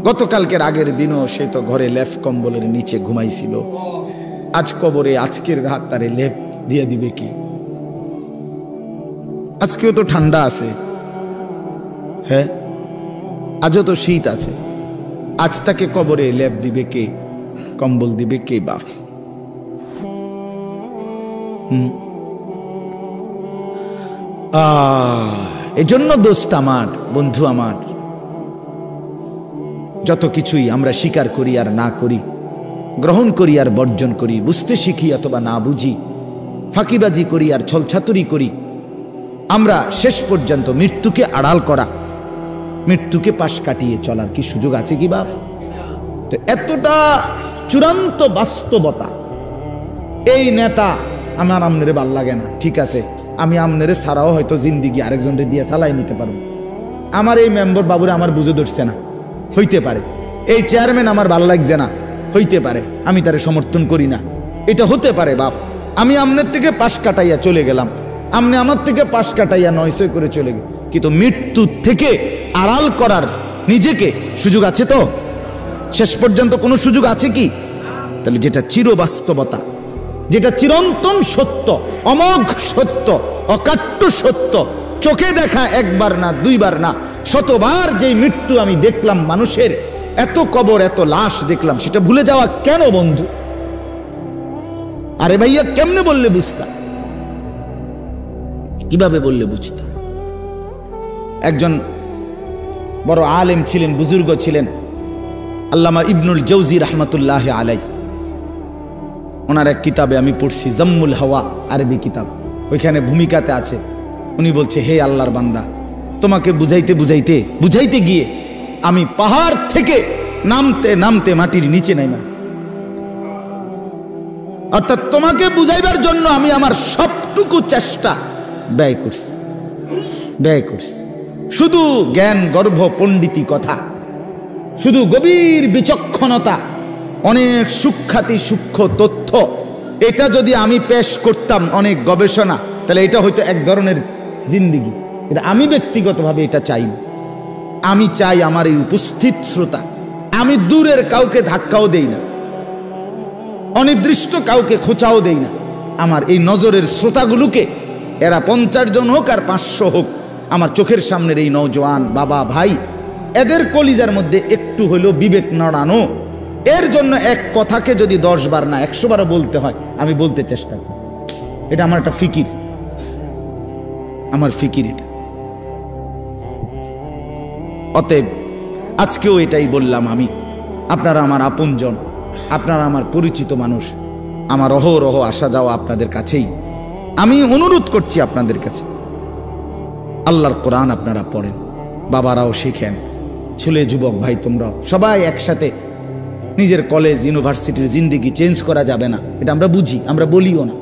গতকালকের আগের দিনও সে তো ঘরে লেফ কম্বলের নিচে ঘুমাইছিল, আজ কবরে আজকের রাত তারে লেফ দিয়ে দিবে কি? আজকেও তো ঠান্ডা আছে, হ্যাঁ আজও তো শীত আছে, আজ তাকে কবরে লেপ দিবে কে, কম্বল দিবে কে বাপ? এজন্য দোস্ত আমার, বন্ধু আমার, যত কিছুই আমরা স্বীকার করি আর না করি, গ্রহণ করি আর বর্জন করি, বুঝতে শিখি অথবা না বুঝি, ফাঁকিবাজি করি আর ছলছাতুরি করি, আমরা শেষ পর্যন্ত মৃত্যুকে আড়াল করা, মৃত্যুকে পাশ কাটিয়ে চলার কি সুযোগ আছে কি বাপ? তো এতটা চূড়ান্ত বাস্তবতা, এই নেতা আমার আমনেরে ভাল লাগে না, ঠিক আছে, আমি আমনেরে ছাড়াও হয়তো জিন্দিগি আরেকজনকে দিয়ে চালাই নিতে পারবো। আমার এই মেম্বার বাবুরে আমার বুঝে ধরছে না, হইতে পারে। এই চেয়ারম্যান আমার ভালো লাগছে না, হইতে পারে, আমি তারে সমর্থন করি না, এটা হতে পারে বাপ। আমি আমনের থেকে পাশ কাটাইয়া চলে গেলাম, আমনে আমার থেকে পাশ কাটাইয়া নয়সই করে চলে গেল, কিন্তু মৃত্যু থেকে আড়াল করার নিজেকে সুযোগ আছে তো? শেষ পর্যন্ত কোনো সুযোগ আছে কি? তাহলে যেটা চিরবাস্তবতা, যেটা চিরন্তন সত্য, অমোঘ সত্য, অকাট্য সত্য, চোখে দেখা একবার না দুইবার না শতবার যেই মৃত্যু আমি দেখলাম মানুষের, এত কবর এত লাশ দেখলাম, সেটা ভুলে যাওয়া কেন বন্ধু? আরে ভাইয়া কেমনে বললে বুঝতাম? কিভাবে বললে বুঝতাম? একজন বড় আলেম ছিলেন, বুজুর্গ ছিলেন, আল্লামা ইবনুল জৌজি রহমতুল্লাহ আলাই। ওনার এক কিতাবে আমি পড়ছি, জম্মুল হাওয়া, আরবি কিতাব, ওইখানে ভূমিকাতে আছে, উনি বলছে, হে আল্লাহর বান্দা, তোমাকে বুঝাইতে বুঝাইতে বুঝাইতে গিয়ে আমি পাহাড় থেকে নামতে নামতে মাটির নিচে নাইমা, অর্থাৎ তোমাকে বুঝাইবার জন্য আমি আমার সবটুকু চেষ্টা ব্যয় করছি। শুধু জ্ঞান গর্ভ পণ্ডিতি কথা, শুধু গভীর বিচক্ষণতা, অনেক সূক্ষ্মাতি সূক্ষ্ম তথ্য, এটা যদি আমি পেশ করতাম, অনেক গবেষণা, তাহলে এটা হয়তো এক ধরনের জিন্দিগি। কিন্তু আমি ব্যক্তিগতভাবে এটা চাই না। আমি চাই আমার এই উপস্থিত শ্রোতা, আমি দূরের কাউকে ধাক্কাও দেই না, অনির্দিষ্ট কাউকে খোঁচাও দেই না, আমার এই নজরের শ্রোতাগুলোকে, এরা 50 জন হোক আর 500 হোক, আমার চোখের সামনের এই নওজোয়ান বাবা ভাই, এদের কলিজার মধ্যে একটু হইলেও বিবেক নড়ানো, এর জন্য এক কথাকে যদি 10 বার না 100 বারও বলতে হয়, আমি বলতে চেষ্টা করি। এটা আমার একটা ফিকির, আমার ফিকির এটা। অতএব আজকেও এটাই বললাম, আমি, আপনারা আমার আপনজন, আপনারা আমার পরিচিত মানুষ, আমার অহরহ আসা যাওয়া আপনাদের কাছেই। আমি অনুরোধ করছি আপনাদের কাছে, আল্লাহর কোরআন আপনারা পড়েন, বাবারাও শিখেন, ছেলে যুবক ভাই তোমরা সবাই একসাথে। নিজের কলেজ ইউনিভার্সিটির জিন্দিগি চেঞ্জ করা যাবে না, এটা আমরা বুঝি, আমরা বলিও না,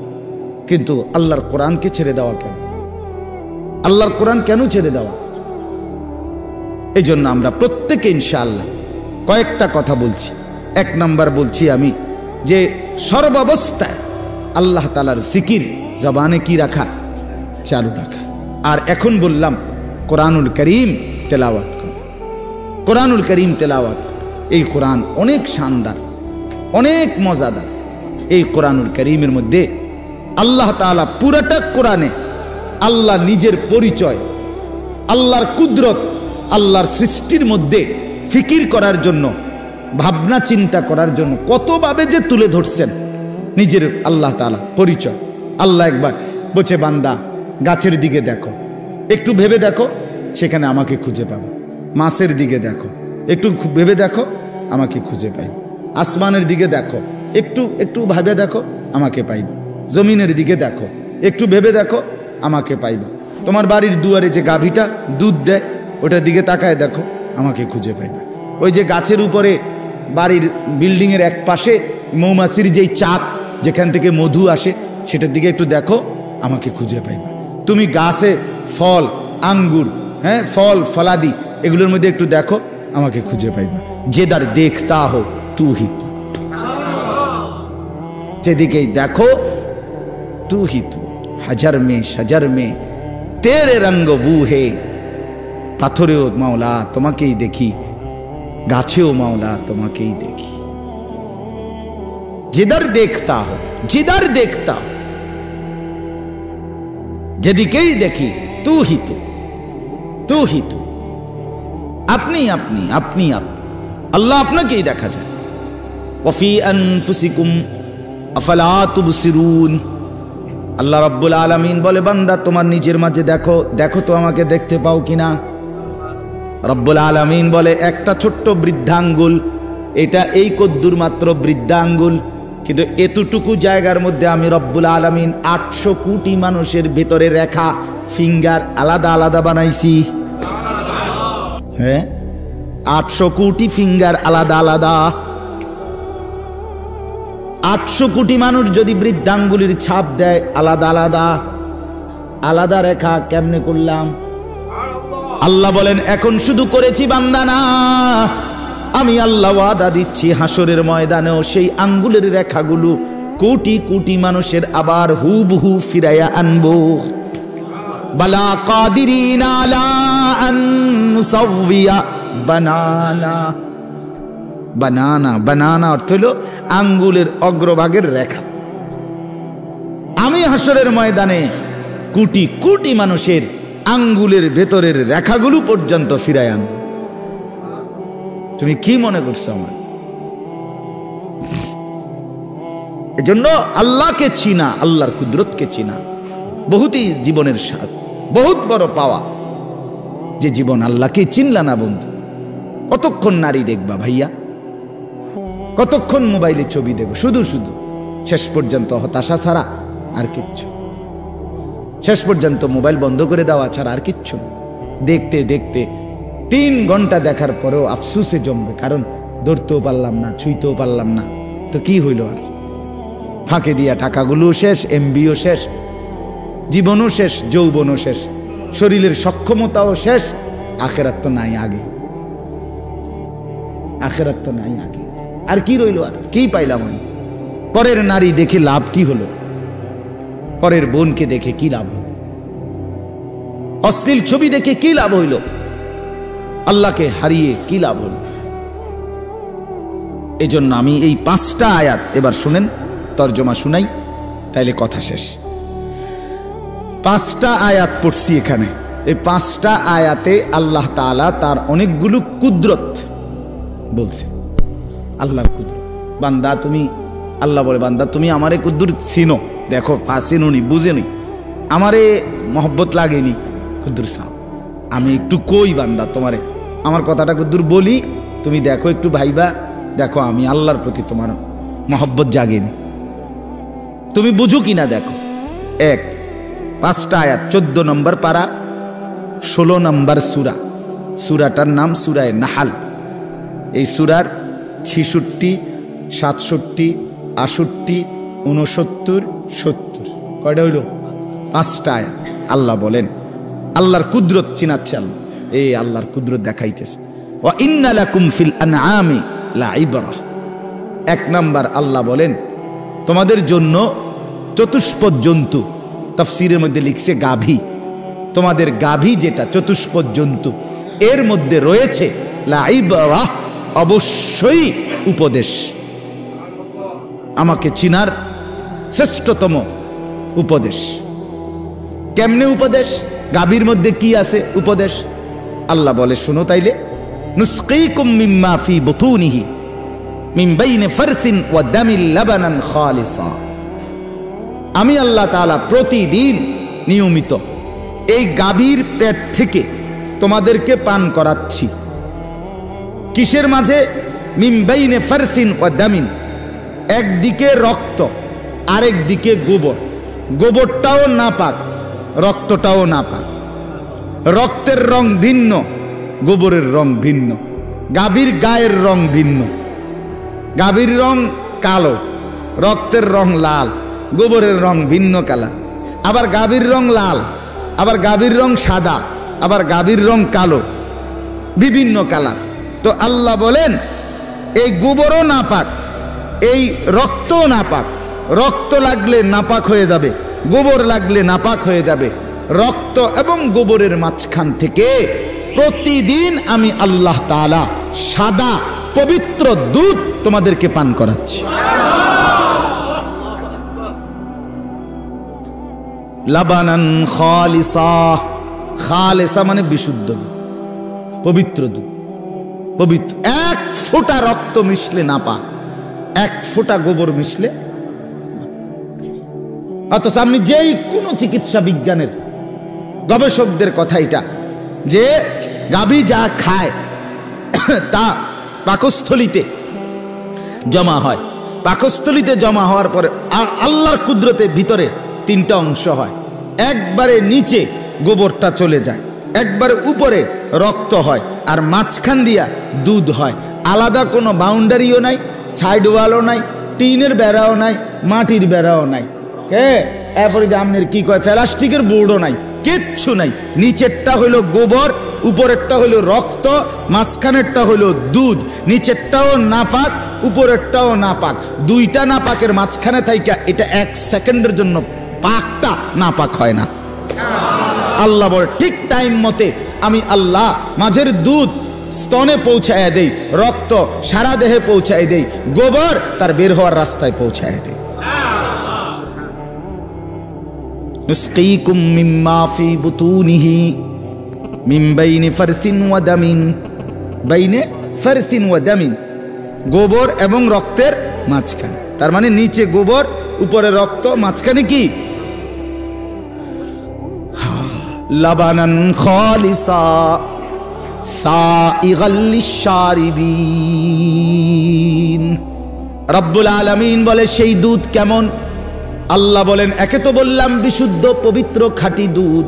কিন্তু আল্লাহর কোরআনকে ছেড়ে দেওয়া কেন? আল্লাহর কোরআন কেন ছেড়ে দেওয়া? এই জন্য আমরা প্রত্যেকে ইনশাআল্লাহ কয়েকটা কথা বলছি। 1 নাম্বার বলছি আমি, যে সর্বাবস্থায় আল্লাহ তাআলার জিকির জবানে কি রাখা? চালু রাখা। আর এখন বললাম কোরআনুল করিম তেলাওয়াত করা, কোরআনুল করিম তেলাওয়াত করা। এই কোরআন অনেক শানদার, অনেক মজাদার। এই কোরআনুল করিমের মধ্যে আল্লাহ তাআলা পুরাটা কোরআনে আল্লাহ নিজের পরিচয়, আল্লাহর কুদরত, আল্লাহর সৃষ্টির মধ্যে ফিকির করার জন্য, ভাবনা চিন্তা করার জন্য কতভাবে যে তুলে ধরছেন নিজের আল্লাহ তাআলা পরিচয়। আল্লাহ একবার বলছে, বান্দা গাছের দিকে দেখো, একটু ভেবে দেখো, সেখানে আমাকে খুঁজে পাবে। মাছের দিকে দেখো, একটু ভেবে দেখো, আমাকে খুঁজে পাইবে। আসমানের দিকে দেখো, একটু ভাবে দেখো, আমাকে পাইবে। জমিনের দিকে দেখো, একটু ভেবে দেখো, আমাকে পাইবা। তোমার বাড়ির দুয়ারে যে গাভীটা দুধ দেয়, ওটার দিকে তাকায় দেখো, আমাকে খুঁজে পাইবা। ওই যে গাছের উপরে বাড়ির বিল্ডিংয়ের এক পাশে মৌমাছির যেই চাক, যেখান থেকে মধু আসে, সেটার দিকে একটু দেখো, আমাকে খুঁজে পাইবা। তুমি গাছে ফল, আঙ্গুর, হ্যাঁ, ফল ফলাদি, এগুলোর মধ্যে একটু দেখো, আমাকে খুঁজে পাইবা। যেদার দেখতা হো তু হি তু, যেদিকেই দেখো তু হি তু। হাজার মে সাজার মে তেরে রঙ্গ বু হে, পাথরেও মাওলা তোমাকেই দেখি, গাছেও মাওলা তোমাকেই দেখি। जिधर देखता हो, जिधर देखता हो, যেদিকেই দেখি তু হি তু, তু হি তু, আপনি আপনি আপনি আপনি, আল্লাহ আপনাকেই দেখা যায়। ওয়াফি আনফুসিকুম আফালা তুবসিরুন, আল্লাহ রাব্বুল আলামিন বলে বান্দা তোমার নিজের মাঝে দেখো, দেখো তো আমাকে দেখতে পাও কিনা। রব্বুল আলামিন বলে একটা ছোট্ট বৃদ্ধাঙ্গুল, এটা এই কদ্দুর মাত্র বৃদ্ধাঙ্গুল, কিন্তু এতটুকু জায়গার মধ্যে আমি রব্বুল আলামিন 800 কোটি মানুষের ভিতরে রেখা ফিঙ্গার আলাদা আলাদা বানাইছি। হ্যাঁ, 800 কোটি ফিঙ্গার আলাদা আলাদা। 800 কোটি মানুষ যদি বৃদ্ধাঙ্গুলির ছাপ দেয় আলাদা আলাদা, আলাদা রেখা কেমনে করলাম? আল্লাহ বলেন এখন শুধু করেছি বান্দা না, আমি আল্লাহ ওয়াদা দিচ্ছি হাসরের ময়দানেও সেই আঙ্গুলের রেখাগুলো কোটি কোটি মানুষের আবার হুবহু ফিরাইয়া আনবো। বালা কাদিরিনা আলা আন নুসাউবিয়া বানানা। বানানা, বানানা অর্থ হলো আঙ্গুলের অগ্রভাগের রেখা। আমি হাসরের ময়দানে কোটি কোটি মানুষের আঙ্গুলের ভেতরের রেখাগুলো পর্যন্ত ফিরাই আন। তুমি কি মনে করছো আমার? এজন্য আল্লাহকে চিনা, আল্লাহর কুদরতকে চিনা বহুতই জীবনের স্বাদ, বহুত বড় পাওয়া। যে জীবন আল্লাহকে চিনলা না বন্ধু, কতক্ষণ নারী দেখবা ভাইয়া, কতক্ষণ মোবাইলে ছবি দেখবো শুধু শুধু, শেষ পর্যন্ত হতাশা ছাড়া আর কিচ্ছু। শেষ পর্যন্ত মোবাইল বন্ধ করে দেওয়া ছাড়া আর কিচ্ছু না। দেখতে দেখতে 3 ঘন্টা দেখার পরেও আফসুসে জমবে, কারণ ধরতেও পারলাম না, ছুঁইতেও পারলাম না। তো কি হইল আর? ফাঁকে দিয়া টাকাগুলো শেষ, এমবিও শেষ, জীবনও শেষ, যৌবনও শেষ, শরীরের সক্ষমতাও শেষ। আখেরাত তো নাই আগে, আখেরাত তো নাই আগে। আর কি রইল? আর কি পাইলাম আমি? পরের নারী দেখে লাভ কি হলো? পরের বোনকে দেখে কি লাভ হলো? অশ্লীল ছবি দেখে কি লাভ হইল? আল্লাহকে হারিয়ে কি লাভ হল? এজন্য আমি এই 5টা আয়াত এবার শুনেন, তর্জমা শুনাই, তাইলে কথা শেষ। 5টা আয়াত পড়ছি এখানে। এই 5টা আয়াতে আল্লাহ তাআলা তার অনেকগুলো কুদরত বলছে। আল্লাহর কুদরত, বান্দা তুমি, আল্লাহ বলে বান্দা তুমি আমারে কুদরত চিনো, দেখো চিনুনি, বুঝেনি, আমারে মহব্বত লাগেনি, কুদরত চাও। আমি একটু কই বান্দা তোমারে, আমার কথাটা কুদুর বলি, তুমি দেখো একটু ভাইবা, দেখো আমি আল্লাহর প্রতি তোমার মহব্বত জাগেনি, তুমি বুঝো কিনা দেখো। 5টা আয়াত, 14 নম্বর পারা, 16 নম্বর সূরা। সূরাটার নাম সূরায়ে নাহাল। এই সূরার 66, 67, 68, 69, 70 কয়টা হইল? 5টা আয়াত। আল্লাহ বলেন আল্লাহর কুদরত চিনাচ্ছে, আল্লাহ এই আল্লাহর কুদরত দেখাইতেছে। ওয়া ইন্না লাকুম ফিল আনআমি লাইবরা। 1 নাম্বার আল্লাহ বলেন তোমাদের জন্য চতুষ্পদ জন্তু, তাফসীরের মধ্যে লিখছে গাভী, তোমাদের গাভী যেটা চতুষ্পদ জন্তু, এর মধ্যে রয়েছে লাইবরা, অবশ্যই উপদেশ। আমাকে চিনার শ্রেষ্ঠতম উপদেশ। কেমনে উপদেশ? গাভীর মধ্যে কি আছে উপদেশ? আল্লাহ বলে শুনো তাইলে, নুসকিকুম মিম্মা ফি বুতুনিহি মিন বাইনি ফারসিন ওয়া দামিল লাবানান খালিসা। আমি আল্লাহ তাআলা প্রতিদিন নিয়মিত এই গাভীর পেট থেকে তোমাদেরকে পান করাচ্ছি। কিসের মাঝে? মিন বাইনি ফারসিন ওয়া দামিন, একদিকে রক্ত, আরেক দিকে গোবর। গোবরটাও নাপাক, রক্তটাও নাপাক। রক্তের রং ভিন্ন, গোবরের রং ভিন্ন। গাভীর গায়ের রং ভিন্ন, গাভীর রং কালো, রক্তের রং লাল, গোবরের রং ভিন্ন কালার। আবার গাভীর রং লাল, আবার গাভীর রং সাদা, আবার গাভীর রং কালো, বিভিন্ন কালার। তো আল্লাহ বলেন এই গোবরও নাপাক, এই রক্তও নাপাক। রক্ত লাগলে নাপাক হয়ে যাবে, গোবর লাগলে নাপাক হয়ে যাবে। রক্ত এবং গোবরের মাঝখান থেকে প্রতিদিন আমি আল্লাহ তাআলা সাদা পবিত্র দুধ তোমাদেরকে পান করাচ্ছি। লাবানান খালিসা, খালিসা মানে বিশুদ্ধ দুধ, পবিত্র দুধ, পবিত্র। এক ফোঁটা রক্ত মিশলে না পা, এক ফোঁটা গোবর মিশলে। অথচ আপনি যেই কোনো চিকিৎসা বিজ্ঞানের গবেষকদের কথা এটা, যে গাভী যা খায় তা পাকস্থলিতে জমা হয়, পাকস্থলিতে জমা হওয়ার পরে আল্লাহর কুদরতে ভিতরে তিনটা অংশ হয়। একবারে নিচে গোবরটা চলে যায়, একবারে উপরে রক্ত হয়, আর মাঝখান দিয়া দুধ হয়। আলাদা কোনো বাউন্ডারিও নাই, সাইড ওয়ালও নাই, টিনের বেড়াও নাই, মাটির বেড়াও নাই, এরপরে আপনার কি কয় প্লাস্টিকের বোর্ডও নাই, কিচ্ছু নাই। নিচেরটা হইল গোবর, উপরেরটা হইল রক্ত, মাঝখানেরটা হইল দুধ। নিচেরটাও নাপাক, উপরেরটাও নাপাক, দুইটা নাপাকের মাঝখানে থাইকা এটা 1 সেকেন্ডের জন্য পাকটা নাপাক হয় না। আল্লাহ বলে ঠিক টাইম মতে আমি আল্লাহ মাঝের দুধ স্তনে পৌঁছায় দেই, রক্ত সারা দেহে পৌঁছায় দেই, গোবর তার বের হওয়ার রাস্তায় পৌঁছায় দেই। নুসকিকুম মিম্মা ফি বুতুনিহি মিন বাইনি ফারসিন ওয়া দামিন, বাইনে ফারসিন ওয়া দামিন, গোবর এবং রক্তের মাঝখানে। তার মানে নিচে গোবর, উপরে রক্ত, মাঝখানে কি লাবানান খালিসা সাইগাল লিশারিবিন। রব্বুল আলামিন বলে সেই দুধ কেমন? আল্লাহ বলেন একে তো বললাম বিশুদ্ধ পবিত্র খাঁটি দুধ,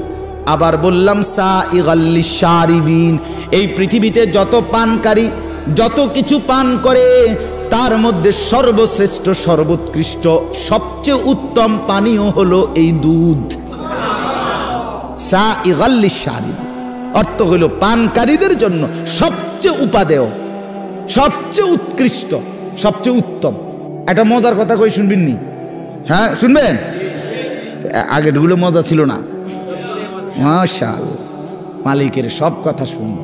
আবার বললাম সাইগাল লিশারিবিন। এই পৃথিবীতে যত পানকারী যত কিছু পান করে তার মধ্যে সর্বশ্রেষ্ঠ, সর্বোৎকৃষ্ট, সবচেয়ে উত্তম পানীয় হলো এই দুধ। সাইগাল লিশারিবিন অর্থ হলো পানকারীদের জন্য সবচেয়ে উপাদেয়, সবচেয়ে উৎকৃষ্ট, সবচেয়ে উত্তম। একটা মজার কথা কই, শুনবেন নি? হ্যাঁ শুনবেন? আগেরগুলো মজা ছিল না। মাশাআল্লাহ, মালিকের সব কথা শুনবো,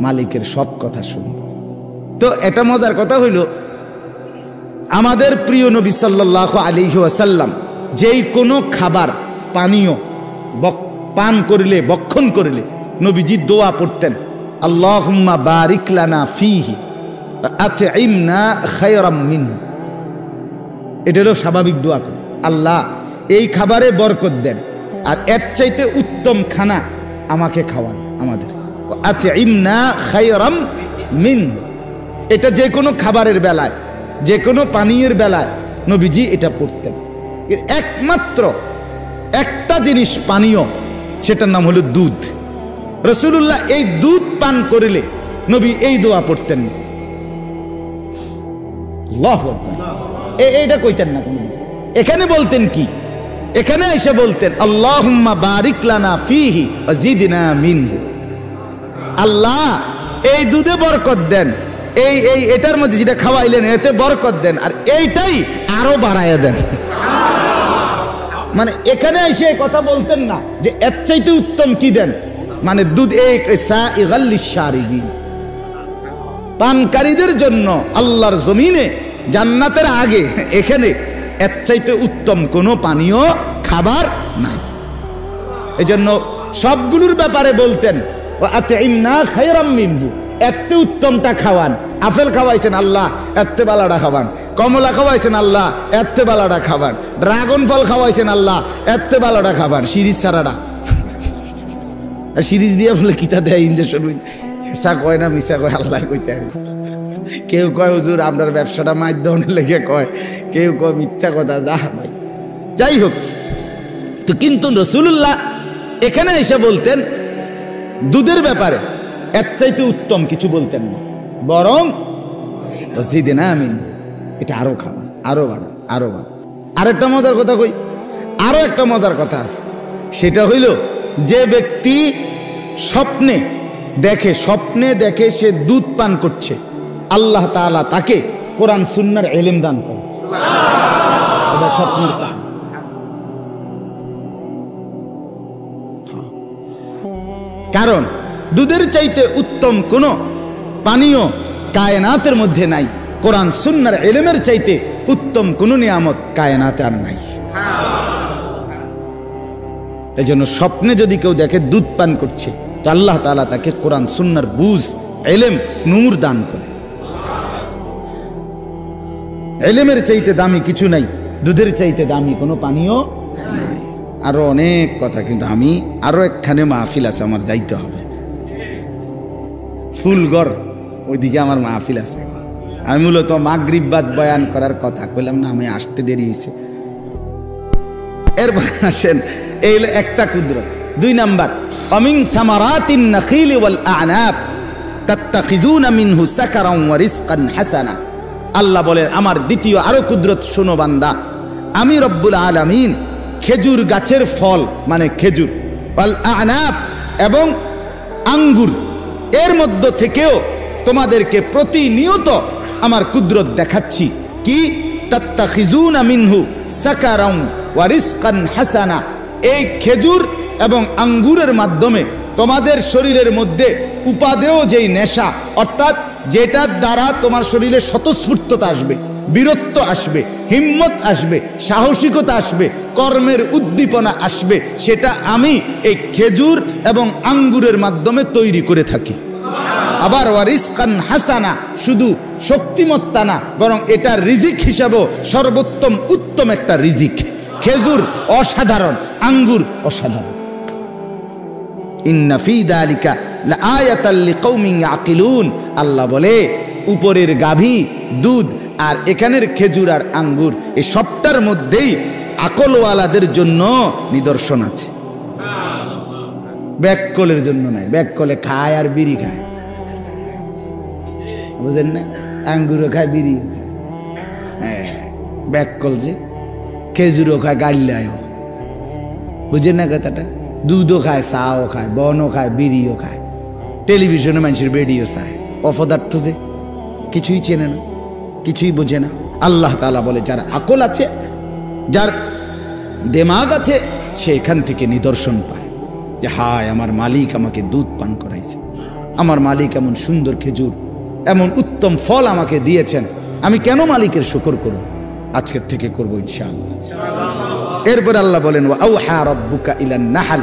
মালিকের সব কথা শুনবো। তো এটা মজার কথা হইল, আমাদের প্রিয় নবী সাল্লাল্লাহু আলাইহি ওয়াসাল্লাম যেই কোনো খাবার পানীয় পান করিলে, বক্ষণ করিলে নবীজি দোয়া পড়তেন, আল্লাহুম্মা বারিক লানা ফীহি আতইমনা খায়রাম মিনহু। এটা হলো স্বাভাবিক দোয়া। আল্লাহ এই খাবারে বরকত দেন, আর এর চাইতে উত্তম খানা আমাকে খাওয়ান, আমাদের। আতইমনা খায়রাম মিনহু, এটা যে কোনো খাবারের বেলায়, যে কোনো পানীয়ের বেলায় নবীজি এটা পড়তেন। একমাত্র একটা জিনিস পানীয়, সেটার নাম হলো দুধ। রাসূলুল্লাহ এই দুধ পান করিলে নবী এই দোয়া পড়তেন না। আল্লাহু আকবার, এইটা কইতেন না কোনো। এখানে বলতেন কি? এখানে এসে বলতেন আল্লাহুম্মা বারিক লানা ফীহি ওয়া জিদনা মিনহু। আল্লাহ এই দুধে বরকত দেন, এটার মধ্যে যেটা খাওয়াইলেন এতে বরকত দেন, আর এইটাই আরো বাড়াইয়া দেন। মানে এখানে এসে কথা বলতেন না যে এর চাইতে উত্তম কি দেন, মানে দুধ। সাইগাল লিশারিবিন, পানকারীদের জন্য আল্লাহর জমিনে জান্নাতের আগে এখানে এর চাইতে উত্তম কোনো পানীয় খাবার নাই। এজন্য সবগুলোর ব্যাপারে বলতেন আতইমনা খায়রাম মিনহু, এত উত্তমটা খাওয়ান। আপেল খাওয়াইছেন আল্লাহ, এত বালাটা খাওয়ান। কমলা খাওয়াইছেন আল্লাহ, এত বালাটা খাওয়ান। ড্রাগন ফল খাওয়াইছেন আল্লাহ, এত বালাটা খাওয়ান। সিরিজ ছাড়াটা, সিরিজ দিয়ে বলে কিতা দেয় ইঞ্জেকশন, হেসা কয় না মিশা কয়, আল্লাহ কইতে। কেউ কয় হুজুর আপনার ব্যবসাটা মাধ্যমের লেগে কয়, কেউ কয় মিথ্যা কথা। যা ভাই, যাই হোক। তো কিন্তু রাসূলুল্লাহ এখানে এসে বলতেন দুধের ব্যাপারে এর চাইতে উত্তম কিছু বলতেন না, বরং জিদনা মিনহু, এটা আরো খাওয়ান, আরো বাড়ান, আরো বাড়ান। আরেকটা মজার কথা কই, আরো একটা মজার কথা আছে। সেটা হইল যে ব্যক্তি স্বপ্নে দেখে সে দুধ পান করছে, আল্লাহ তাআলা তাকে কোরআন সুন্নাহর ইলম দান করে। এটা স্বপ্নের কাজ। কারণ দুধের চাইতে উত্তম কোনো পানীয় কায়নাতের মধ্যে নাই। কোরআন সুন্নাহর ইলমের চাইতে উত্তম কোনো নিয়ামত কায়নাতে আর নাই। এজন্য স্বপ্নে যদি কেউ দেখে দুধ পান করছে, তো আল্লাহ তাআলা তাকে কোরআন সুন্নাহর বুঝ, ইলম, নূর দান করে। ইলমের চাইতে দামি কিছু নাই, দুধের চাইতে দামি কোনো পানীয় নাই। আরো অনেক কথা, কিন্তু আমি আরো একখানে মাহফিল আছে, আমার যাইতে হবে ফুলগড়, ওইদিকে আমার মাহফিল আছে। আমি মূলত মাগরিব বাদ বয়ান করার কথা কইলাম না, আমি আসতে দেরি হয়েছে। এরপর আসেন, এই হলো একটা কুদরত। 2 নাম্বার, অমিন সামারাতিন নাখিল ওয়াল আনাব তাত্তাখিজুনা মিনহু সাকারান ওয়া রিজকান হাসানা। আল্লাহ বলেন আমার দ্বিতীয় আরো কুদরত শোনো বান্দা, আমি রব্বুল আলামিন খেজুর গাছের ফল মানে খেজুর, ওয়াল আনাব এবং আঙ্গুর, এর মধ্য থেকেও তোমাদেরকে প্রতিনিয়ত আমার কুদরত দেখাচ্ছি। কি? তাত্তাখিজুনা মিনহু সাকারান ওয়া রিজকান হাসানা। এই খেজুর এবং আঙ্গুরের মাধ্যমে তোমাদের শরীরের মধ্যে উপাদেয় যেই নেশা, অর্থাৎ যেটার দ্বারা তোমার শরীরে স্বতঃস্ফূর্ততা আসবে, বীরত্ব আসবে, হিম্মত আসবে, সাহসিকতা আসবে, কর্মের উদ্দীপনা আসবে, সেটা আমি এই খেজুর এবং আঙ্গুরের মাধ্যমে তৈরি করে থাকি। আবার ওয়ারিসকান হাসানা, শুধু শক্তিমত্তা না, বরং এটা রিজিক হিসাবেও সর্বোত্তম উত্তম একটা রিজিক। খেজুর অসাধারণ, আঙ্গুর অসাধারণ। ইন্না ফি যালিকা লাআয়াতাল লিকাউমিন ইয়াকিলুন। আল্লাহ বলে উপরের গাভী, দুধ আর এখানের খেজুর আর আঙ্গুর, এই সবটার মধ্যেই আকলওয়ালাদের জন্য নিদর্শন আছে। ব্যাককলের জন্য নাই, ব্যাককলে খায় আর বিড়ি খায়, বুঝেন না? আঙ্গুরও খায়, বিড়িও খায়। হ্যাঁ, ব্যাককল যে খেজুরও খায়, গাল্লায়ও, বুঝেন না কথাটা? দুধও খায়, চাও খায়, বনও খায়, বিড়িও খায়, টেলিভিশনে মানুষের বেডিও চায়। অপদার্থ যে কিছুই চেনে না, কিছুই বোঝে না। আল্লাহ তাআলা বলে যার আকল আছে, যার দিমাগ আছে, সে এখান থেকে নিদর্শন পায় যে হায় আমার মালিক আমাকে দুধ পান করাইছে, আমার মালিক এমন সুন্দর খেজুর, এমন উত্তম ফল আমাকে দিয়েছেন, আমি কেন মালিকের শুকর করব? আজকের থেকে করব ইনশাআল্লাহ। এরপর আল্লাহ বলেন ওয়া আওহা রাব্বুকা ইলান নাহল।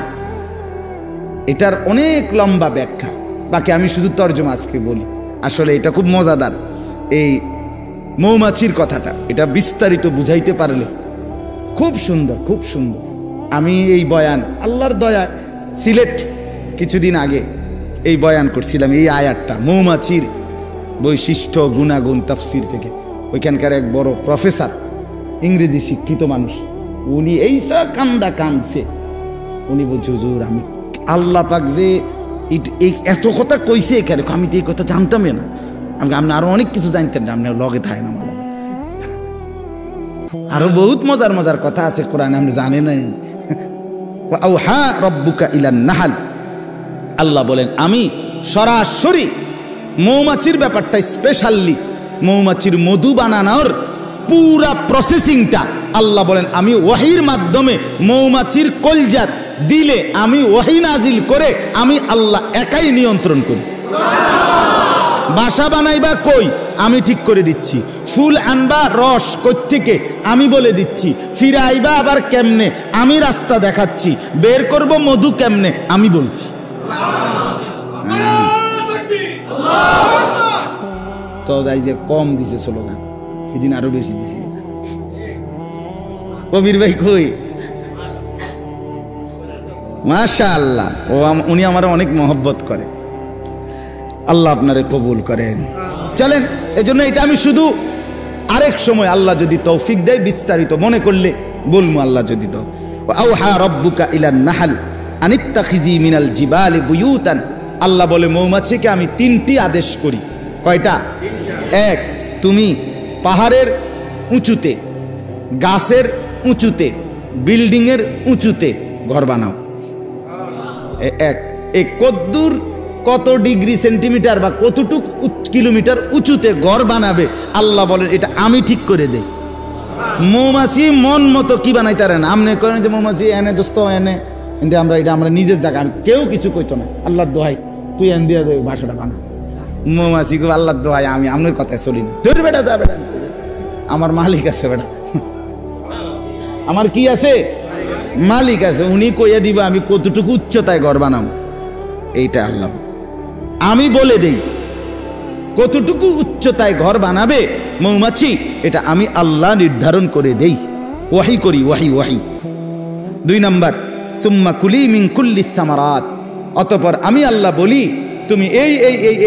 এটার অনেক লম্বা ব্যাখ্যা, বাকি আমি শুধু তরজমা আজকে বলি। আসলে এটা খুব মজাদার, এই মৌমাছির কথাটা, এটা বিস্তারিত বুঝাইতে পারলে খুব সুন্দর, খুব সুন্দর। আমি এই বয়ান আল্লাহর দয়া সিলেট কিছুদিন আগে এই বয়ান করছিলাম, এই আয়াতটা মৌমাছির বৈশিষ্ট্য গুণাগুণ তাফসীর থেকে। ওইখানকার এক বড় প্রফেসর, ইংরেজি শিক্ষিত মানুষ, উনি এইসা কান্দা কাঁদছে। উনি বলছে হুজুর আমি আল্লাহ পাক যে এত কথা কইছে এখানে, আমি তো এই কথা জানতামই না, আপনি আরো অনেক কিছু জানতেন না, আপনি লগে থাকে না, আমার আরো বহুত মজার মজার কথা আছে কোরআনে, আপনি জানেন না। আওহা রাব্বুকা ইলান নাহল। আল্লাহ বলেন আমি সরাসরি মৌমাছির ব্যাপারটা স্পেশালি, মৌমাছির মধু বানানোর পুরা প্রসেসিংটা আল্লাহ বলেন আমি ওয়াহির মাধ্যমে মৌমাছির কলজাত দিলে আমি ওয়াহি নাজিল করে আমি আল্লাহ একাই নিয়ন্ত্রণ করি। বাসা বানাইবা কই আমি ঠিক করে দিচ্ছি, ফুল আনবা রস কই থেকে আমি বলে দিচ্ছি, ফিরে আইবা আবার কেমনে আমি রাস্তা দেখাচ্ছি, বের করব মধু কেমনে আমি বলছি। তো যাই যে কম দিছে স্লোগান, এদিন আরো বেশি দিছে। কবির ভাই কই? মাশাআল্লাহ, উনি আমার অনেক মহব্বত করে, আল্লাহ আপনারে কবুল করেন। চলেন, এজন্য এটা আমি শুধু আরেক সময় আল্লাহ যদি তৌফিক দেয় বিস্তারিত মনে করলে বলবো, আল্লাহ যদি দাও। আওহা রাব্বুকা ইলান নাহল আনিত্তাখিজি মিনাল জিবালি বুয়ুতান। আল্লাহ বলে মৌমাছিকে আমি 3টি আদেশ করি। কয়টা? 1, তুমি পাহাড়ের উঁচুতে, গাছের উঁচুতে, বিল্ডিংয়ের উঁচুতে ঘর বানাও। 1 এই কদ্দুর কত ডিগ্রি সেন্টিমিটার বা কতটুক কিলোমিটার উঁচুতে ঘর বানাবে আল্লাহ বলেন এটা আমি ঠিক করে দেই। মৌমাছি মন মতো কি বানাইতে পারে না। আপনি করেন যে মৌমাছি এনে দোস্ত এনে, কিন্তু আমরা এটা আমরা নিজের জায়গা, আমি কেউ কিছু কইতো না। আল্লাহর দোহাই তুই এন দিয়া বাসাটা বানা। মৌমাছি গো আল্লাহ দোয়াই আমি আপনার কথায় চলি না। ধর বেটা যা বেটা, আমার মালিক আছে বেটা, আমার কি আছে? মালিক আছে, উনি কইয়া দিবা আমি কতটুকু উচ্চতায় ঘর বানাম। এইটা আল্লাহ, আমি বলে দেই কতটুকু উচ্চতায় ঘর বানাবে মৌমাছি, এটা আমি আল্লাহ নির্ধারণ করে দেই, ওয়াহি করি, ওয়াহি। 2 নাম্বার, সুম্মা কুলি মিন কুল্লিস সামারাত, অতঃপর আমি আল্লাহ বলি তুমি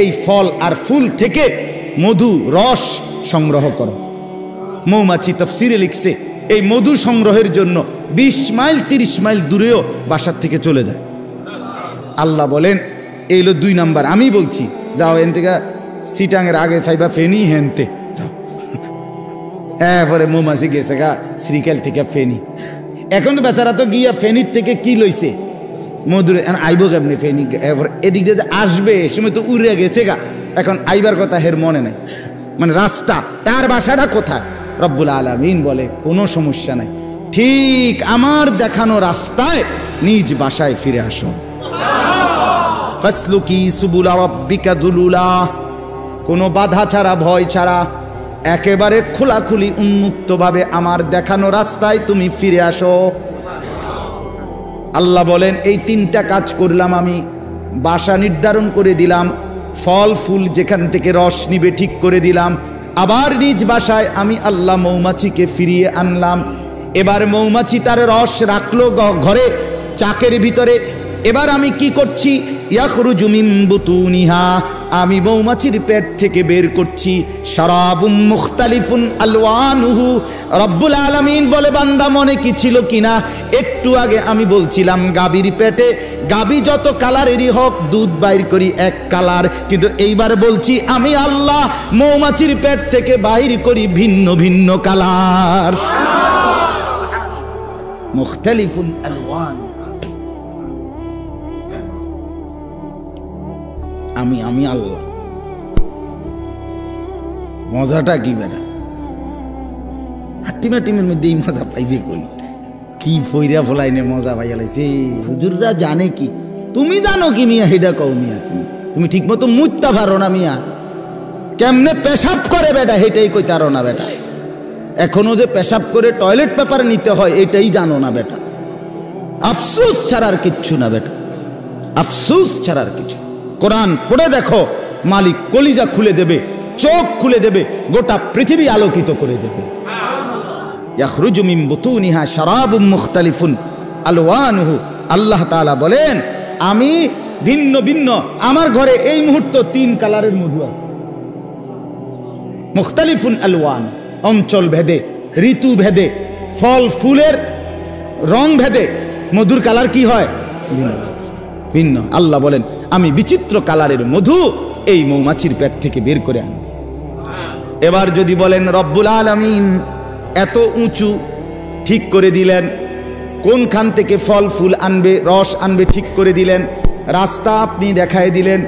এই ফল আর ফুল থেকে মধু রস সংগ্রহ করো। মৌমাছি তাফসীরে লিখছে এই মধু সংগ্রহের জন্য 20 মাইল 30 মাইল দূরেও বাসার থেকে চলে যায়। আল্লাহ বলেন এই হলো 2 নাম্বার, আমি বলছি যাও এন থেকে সিটাঙের আগে চাইবা ফেনি হেনতে যাও। হ্যাঁ, পরে মৌমাছি গেছে গা শ্রীকাল থেকে ফেনি। এখন বেচারা তো গিয়া ফেনির থেকে কি লইছে মধুরে, আইব কেমনি ফেনি, এদিক দিয়ে আসবে এ সময় তো উড়ে গেছে গা, এখন আইবার কথা হের মনে নাই, মানে রাস্তা তার বাসাটা কোথায়। রব্বুল আলামিন বলে কোনো সমস্যা নাই, ঠিক আমার দেখানো রাস্তায় নিজ বাসায় ফিরে আসো। ফাসলুকি সুবুলা রাব্বিকা দুলুলা, কোনো বাধা ছাড়া ভয় ছাড়া একেবারে খোলাখুলি উন্মুক্তভাবে আমার দেখানো রাস্তায় তুমি ফিরে আসো। আল্লাহ বলেন এই 3টা কাজ করলাম আমি, বাসা নির্ধারণ করে দিলাম, ফল ফুল যেখান থেকে রস নিবে ঠিক করে দিলাম, আবার নিজ বাসায় আমি আল্লাহ মৌমাছিকে ফিরিয়ে আনলাম। এবার মৌমাছি তার রস রাখলো ঘরে চাকের ভিতরে। এবার আমি কি করছি, ইয়াখরুজু মিন বুতুনিহা, আমি মৌমাছির পেট থেকে বের করছি শারাবুম মুখতালিফুন আলওয়ানুহু। রব্বুল আলামিন বলে বান্দা মনে কি ছিল কিনা, একটু আগে আমি বলছিলাম গাভীর পেটে গাভী যত কালারেরই হোক দুধ বাইর করি এক কালার, কিন্তু এইবার বলছি আমি আল্লাহ মৌমাছির পেট থেকে বাইর করি ভিন্ন ভিন্ন কালার। মুখতালিফুন আলওয়ান, আমি আল্লাহ। মজাটা কি বেটা, হাট্টিমাটিমের মধ্যে এই মজা পাইবে কই, কি ফইরা ফলাইনে মজা পাইয়া লাইছে। হুজুররা জানে কি, তুমি জানো কি মিয়া? হেডা কও মিয়া, তুমি ঠিক মতো মুত্তা পারো না মিয়া, কেমনে পেশাব করে বেটা হেটাই কইতারো না বেটা, এখনো যে পেশাব করে টয়লেট পেপার নিতে হয় এটাই জানো না বেটা। আফসোস ছাড়ার কিচ্ছু না বেটা, আফসোস ছাড়ার কিছু। কোরআন পড়ে দেখো, মালিক কলিজা খুলে দেবে, চোখ খুলে দেবে, গোটা পৃথিবী আলোকিত করে দেবে। ইয়াখরুজু মিন বুতুনিহা শারাবুম মুখতালিফুন আলওয়ানুহু, আল্লাহ তাআলা বলেন আমি ভিন্ন ভিন্ন, আমার ঘরে এই মুহূর্ত 3 কালারের মধু আছে। মুখতালিফুন আলওয়ান, অঞ্চল ভেদে, ঋতু ভেদে, ফল ফুলের রং ভেদে মধুর কালার কি হয় ভিন্ন। আল্লাহ বলেন আমি বিচিত্র কালারের মধু এই মৌমাছির পেট থেকে বের করে আনি। এবার যদি বলেন রব্বুল আলামিন এত উঁচু ঠিক করে দিলেন, কোনখান থেকে ফল ফুল আনবে রস আনবে ঠিক করে দিলেন, রাস্তা আপনি দেখায় দিলেন,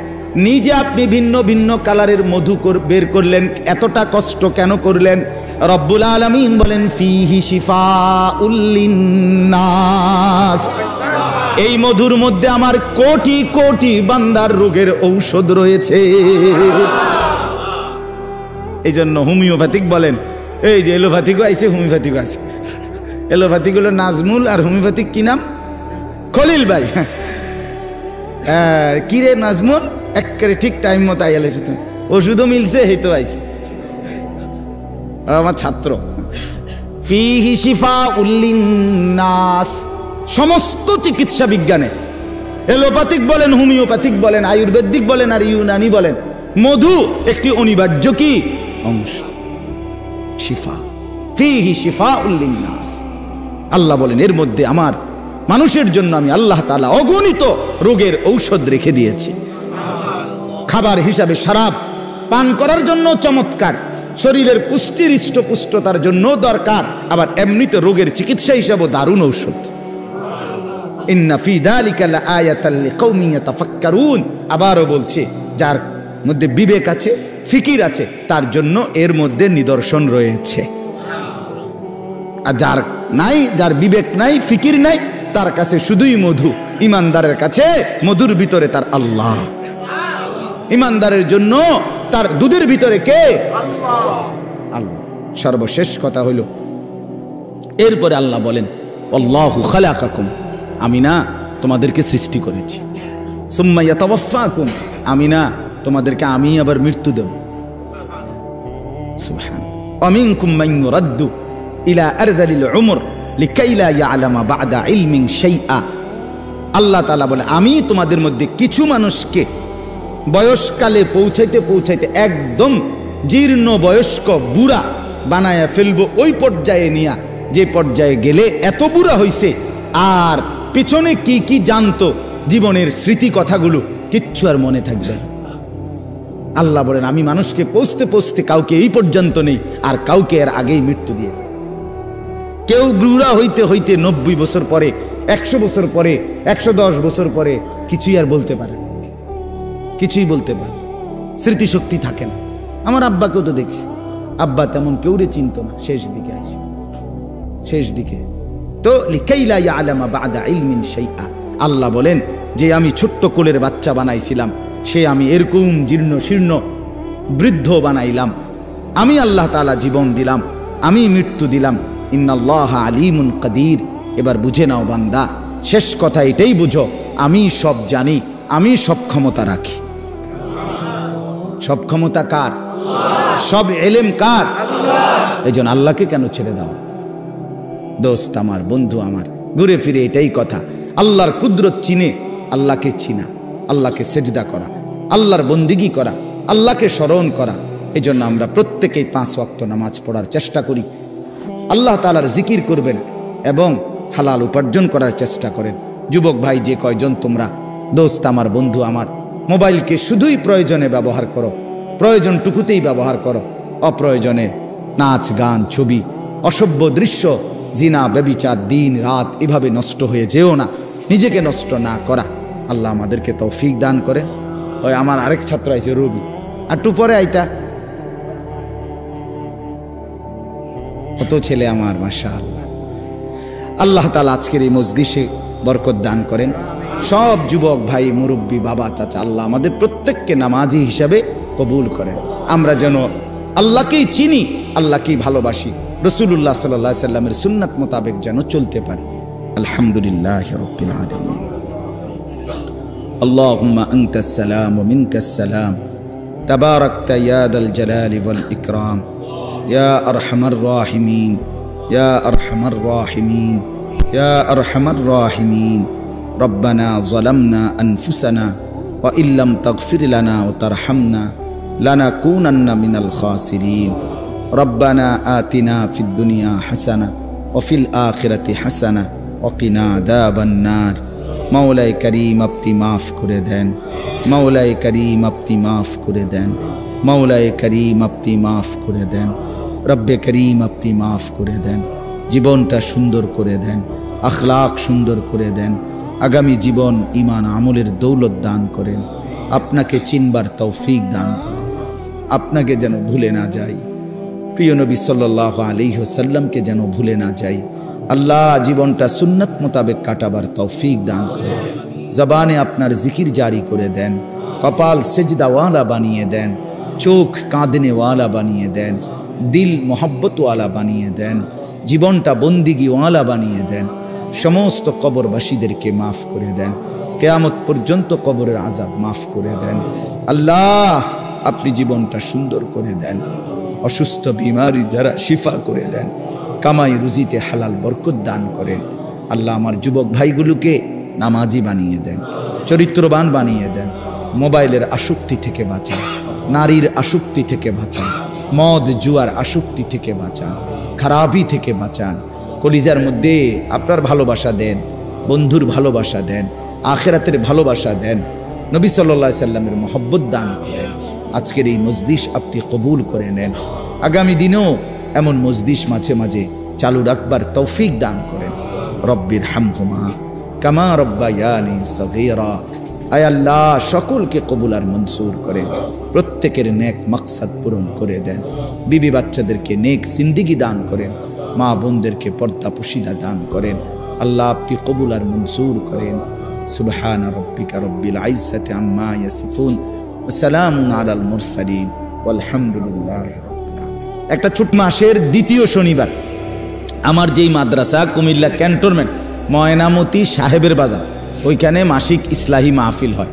নিজে আপনি ভিন্ন ভিন্ন কালারের মধু বের করলেন, এতটা কষ্ট কেন করলেন? রব্বুল আলামিন বলেন ফিহি শিফাউল লিন্নাস, এই মধুর মধ্যে আমার কোটি কোটি বান্দার রোগের ঔষধ রয়েছে। এই জন্য হোমিওপ্যাথিক বলেন, এই যে এলোপ্যাথিকও আইছে হোমিওপ্যাথিকও আছে, এলোপ্যাথিক হলো নাজমুল আর হোমিওপ্যাথিক কি নাম? খলিল ভাই। কিরে নাজমুল, একেবারে ঠিক টাইম মতো আইয়া লেছে, তুমি ওষুধও মিলছে, এই তো আইছে আমার ছাত্র। ফিহি শিফাউল লিন্নাস, সমস্ত চিকিৎসা বিজ্ঞানে এলোপ্যাথিক বলেন, হোমিওপ্যাথিক বলেন, আয়ুর্বেদিক বলেন আর ইউনানি বলেন, মধু একটি অনিবার্য কি অংশ। শিফা, ফিহি শিফাউল লিন্নাস, আল্লাহ বলেন এর মধ্যে আমার মানুষের জন্য আমি আল্লাহ তাআলা অগণিত রোগের ঔষধ রেখে দিয়েছি। খাবার হিসাবে শরাব পান করার জন্য চমৎকার, শরীরের পুষ্টির হৃষ্টপুষ্টতার জন্য দরকার, আবার এমনিতে রোগের চিকিৎসা হিসাবে দারুণ ঔষধ। ইন্না ফি যালিকা লাআয়াতাল লিকাউমিন ইয়াতাফাক্কারুন, আবারও বলছে যার মধ্যে বিবেক আছে, ফিকির আছে, তার জন্য এর মধ্যে নিদর্শন রয়েছে। আর যার নাই, যার বিবেক নাই, ফিকির নাই, তার কাছে শুধুই মধু। ইমানদারের কাছে মধুর ভিতরে তার আল্লাহ। ইমানদারের জন্য তার দুধের ভিতরে কে? আল্লাহ। সর্বশেষ কথা হইল, এরপরে আল্লাহ বলেন আল্লাহু খালাকাকুম, আমি না তোমাদেরকে সৃষ্টি করেছি। সুম্মা ইয়াতাওয়াফাকুম, আমি না তোমাদেরকে আমি আবার মৃত্যু দেব। সুবহান। ওয়ামিনকুম মান ইউরাদ্দু ইলা আরযালিল উমর লিকাই লা ইয়ালামা বা'দা ইলমিন শাইআ। আল্লাহ তাআলা বলে, আমি তোমাদের মধ্যে কিছু মানুষকে বয়সকালে পৌঁছাইতে পৌঁছাইতে একদম জীর্ণ বয়স্ক বুড়া বানায়া ফেলবো, ওই পর্যায়ে নিয়া, যে পর্যায়ে গেলে এত বুড়া হইছে আর পিছনে কি কি জানতো, জীবনের স্মৃতি কথাগুলো কিচ্ছু আর মনে থাকবে না। আল্লাহ বলেন, আমি মানুষকে পৌঁছতে পৌঁছতে কাউকে এই পর্যন্ত নেই, আর কাউকে এর আগেই মৃত্যু দিয়ে। কেউ বুড়া হইতে হইতে 90 বছর পরে, 100 বছর পরে, 110 বছর পরে কিছুই আর বলতে পারে না, কিছুই বলতে পারে, স্মৃতিশক্তি থাকে না। আমার আব্বাকেও তো দেখছি, আব্বা তেমন কেউরে চিনত না শেষ দিকে আসে, শেষ দিকে। তো লিকাই লা ইয়ালামা বা'দা ইলমিন শাইআ। আল্লাহ বলেন যে আমি ছোট্ট কোলের বাচ্চা বানাইছিলাম, সে আমি এরকম জীর্ণ শীর্ণ বৃদ্ধ বানাইলাম। আমি আল্লাহ তাআলা জীবন দিলাম, আমি মৃত্যু দিলাম। ইন্নাল্লাহা আলিমুন কাদির। এবার বুঝে নাও বান্দা, শেষ কথা এটাই বুঝো, আমি সব জানি, আমি সব ক্ষমতা রাখি। সব ক্ষমতা কার? সব এলেম কার? এই জন্য আল্লাহকে কেন ছেড়ে দাও? দোস্ত আমার, বন্ধু আমার, ঘুরে ফিরে এটাই কথা। আল্লাহর কুদরত চিনে আল্লাহকে চিনা, আল্লাহকে সেজদা করা, আল্লাহর বন্দিগি করা, আল্লাহকে স্মরণ করা। এই জন্য আমরা প্রত্যেকেই 5 ওয়াক্ত নামাজ পড়ার চেষ্টা করি, আল্লাহ তাআলার জিকির করবেন এবং হালাল উপার্জন করার চেষ্টা করেন। যুবক ভাই যে কয়জন তোমরা, দোস্ত আমার, বন্ধু আমার, মোবাইলকে শুধুই প্রয়োজনে ব্যবহার করো, প্রয়োজনটুকুতেই ব্যবহার করো। অপ্রয়োজনে নাচ গান ছবি অসভ্য দৃশ্য জিনা ব্যভিচার দিন রাত এভাবে নষ্ট হয়ে যেও না, নিজেকে নষ্ট না করা। আল্লাহ আমাদেরকে তৌফিক দান করেন। ওই আমার আরেক ছাত্র আছে রবি, একটু পরে আইতা, কত ছেলে আমার, মাশাআল্লাহ। আল্লাহ তাআলা আজকের এই মজলিসে বরকত দান করেন। সব যুবক ভাই, মুরব্বী, বাবা, চাচা, আল্লাহ আমাদের প্রত্যেককে নামাজি হিসাবে কবুল করেন। আমরা যেন আল্লাহকেই চিনি, আল্লাহকেই ভালোবাসি, রাসূলুল্লাহ সাল্লাল্লাহু আলাইহি সাল্লামের সুন্নাত মোতাবেক যেন চলতে পারি। আলহামদুলিল্লাহি রাব্বিল আলামিন। আল্লাহুম্মা আনতাস সালাম ওয়া মিনকাস সালাম, তাবারাকতা ইয়া দাল জালালি ওয়াল ইকরাম, ইয়া আরহামার রাহিমিন, ইয়া আরহামার রাহিমিন, ইয়া আরহামার রাহিমিন। রব্বানা যালামনা আনফুসানা ওয়া ইল্লাম তাগফির লানা ওয়া তারহামনা লানাকুনান্না মিনাল খাসিরিন। রব্বানা আতিনা ফিদ দুনিয়া হাসানা ওয়া ফিল আখিরাতি হাসানা ওয়া কিনা আযাবান নার। মাওলাই করিম আপনি মাফ করে দেন, মাওলাই করিম আপনি মাফ করে দেন, মাওলাই করিম আপনি মাফ করে দেন, রব্বে করিম আপনি মাফ করে দেন। জীবনটা সুন্দর করে দেন, আখলাক সুন্দর করে দেন, আগামী জীবন ঈমান আমলের দৌলত দান করেন, আপনাকে চিনবার তৌফিক দান করেন, আপনাকে যেন ভুলে না যাই, প্রিয় নবী সাল্লাল্লাহু আলাইহি ওয়াসাল্লামকে যেন ভুলে না যাই। আল্লাহ জীবনটা সুন্নাত মোতাবেক কাটাবার তৌফিক দান করেন, জবানে আপনার জিকির জারি করে দেন, কপাল সেজদাওয়ালা বানিয়ে দেন, চোখ কাঁদনেওয়ালা বানিয়ে দেন, দিল মোহব্বতওয়ালা বানিয়ে দেন, জীবনটা বন্দিগিওয়ালা বানিয়ে দেন। সমস্ত কবরবাসীদেরকে মাফ করে দেন, কিয়ামত পর্যন্ত কবরের আযাব মাফ করে দেন। আল্লাহ আপনি জীবনটা সুন্দর করে দেন, অসুস্থ বিমারি যারা শিফা করে দেন, কামাই রুজিতে হালাল বরকত দান করেন। আল্লাহ আমার যুবক ভাইগুলোকে নামাজি বানিয়ে দেন, চরিত্রবান বানিয়ে দেন, মোবাইলের আসক্তি থেকে বাঁচান, নারীর আসক্তি থেকে বাঁচান, মদ জুয়ার আসক্তি থেকে বাঁচান, খারাপি থেকে বাঁচান। কলিজার মধ্যে আপনার ভালোবাসা দেন, বন্ধুর ভালোবাসা দেন, আখিরাতের ভালোবাসা দেন, নবী সাল্লাল্লাহু আলাইহি সাল্লামের মহব্বত দান করেন। আজকের এই মজলিস আপনি কবুল করে নেন, আগামী দিনেও এমন মজলিস মাঝে মাঝে চালু রাখবার তৌফিক দান করেন। রব্বির হামহুমা কামা রব্বায়ানি সগীরা। আয় আল্লাহ সকলকে কবুল আর মনসুর করেন, প্রত্যেকের নেক মাকসাদ পূরণ করে দেন, বিবি বাচ্চাদেরকে নেক জিন্দেগি দান করেন, মা বোনদেরকে পর্দা পুশিদা দান করেন। আল্লাহ আপনি কবুল আর মনসুর করেন। সুবহান রাব্বিকা রব্বিল ইজ্জাতি আম্মা ইয়াসিফুন সালামুন আলাল মুরসালিন আলহামদুলিল্লাহ। একটা ছোট মাসের দ্বিতীয় শনিবার আমার যেই মাদ্রাসা কুমিল্লা ক্যান্টনমেন্ট ময়নামতি সাহেবের বাজার, ওইখানে মাসিক ইসলাহি মাহফিল হয়।